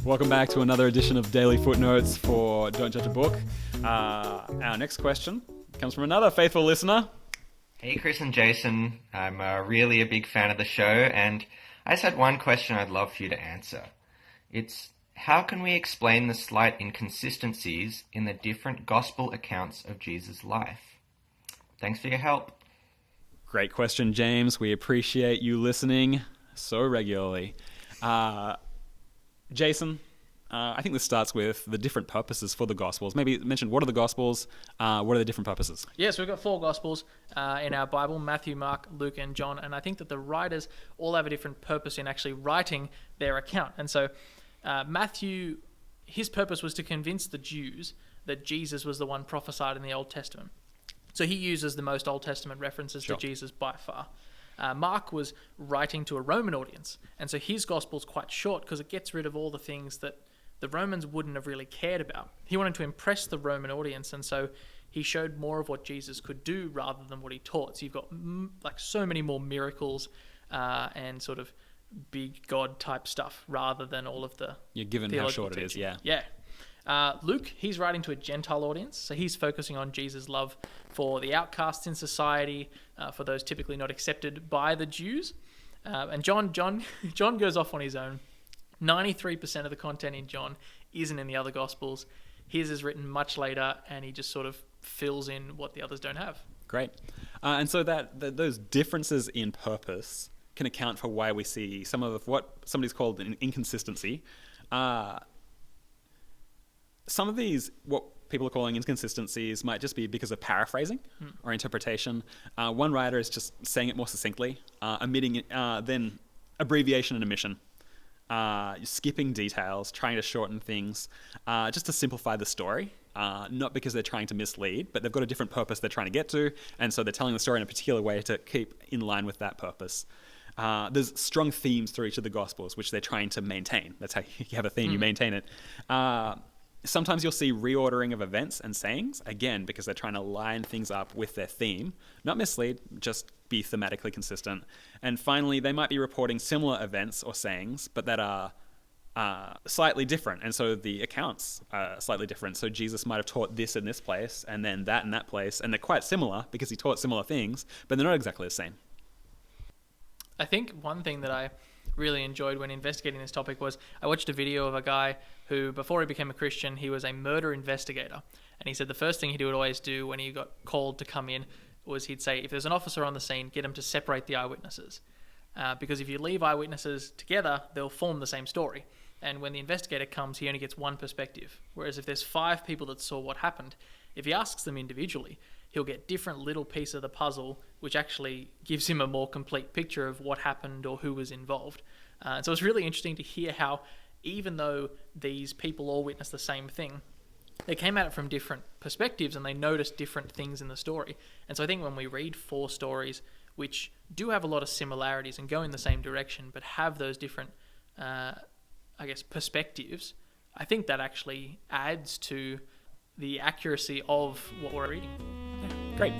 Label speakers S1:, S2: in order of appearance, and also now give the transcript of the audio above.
S1: Welcome back to another edition of Daily Footnotes for Don't Judge a Book. Our next question comes from another faithful listener.
S2: Hey, Chris and Jason. I'm really a big fan of the show, and I just had one question I'd love for you to answer. It's, how can we explain the slight inconsistencies in the different gospel accounts of Jesus' life? Thanks for your help.
S1: Great question, James. We appreciate you listening so regularly. Jason, I think this starts with the different purposes for the Gospels. Maybe mention, what are the Gospels? What are the different purposes?
S3: Yes, we've got 4 Gospels in our Bible: Matthew, Mark, Luke, and John. And I think that the writers all have a different purpose in actually writing their account. And so Matthew, his purpose was to convince the Jews that Jesus was the one prophesied in the Old Testament. So he uses the most Old Testament references to Jesus by far. Mark was writing to a Roman audience, and so his gospel's quite short because it gets rid of all the things that the Romans wouldn't have really cared about. He wanted to impress the Roman audience, and so he showed more of what Jesus could do rather than what he taught. So you've got like so many more miracles and sort of big God type stuff rather than all of the
S1: You're given how short it is, yeah.
S3: Yeah. Luke, he's writing to a Gentile audience, so he's focusing on Jesus' love for the outcasts in society, for those typically not accepted by the Jews. And John goes off on his own. 93% of the content in John isn't in the other Gospels. His is written much later, and he just sort of fills in what the others don't have.
S1: Great. And so those differences in purpose can account for why we see some of what somebody's called an inconsistency. Some of these, what people are calling inconsistencies, might just be because of paraphrasing or interpretation. One writer is just saying it more succinctly, omitting then abbreviation and omission, skipping details, trying to shorten things, just to simplify the story. Not because they're trying to mislead, but they've got a different purpose they're trying to get to, and so they're telling the story in a particular way to keep in line with that purpose. There's strong themes through each of the Gospels, which they're trying to maintain. That's how you have a theme, you maintain it. Sometimes you'll see reordering of events and sayings, again, because they're trying to line things up with their theme. Not mislead, just be thematically consistent. And finally, they might be reporting similar events or sayings, but that are slightly different. And so the accounts are slightly different. So Jesus might have taught this in this place, and then that in that place. And they're quite similar because he taught similar things, but they're not exactly the same.
S3: I think one thing that I really enjoyed when investigating this topic was I watched a video of a guy who, before he became a Christian, he was a murder investigator. And he said the first thing he would always do when he got called to come in was he'd say, if there's an officer on the scene, get him to separate the eyewitnesses. Because if you leave eyewitnesses together, they'll form the same story. And when the investigator comes, he only gets one perspective. Whereas if there's 5 people that saw what happened, if he asks them individually, he'll get different little pieces of the puzzle, which actually gives him a more complete picture of what happened or who was involved. And so it's really interesting to hear how, even though these people all witnessed the same thing, they came at it from different perspectives and they noticed different things in the story. And so I think when we read 4 stories, which do have a lot of similarities and go in the same direction, but have those different, perspectives, I think that actually adds to the accuracy of what we're reading.
S1: Yeah, great.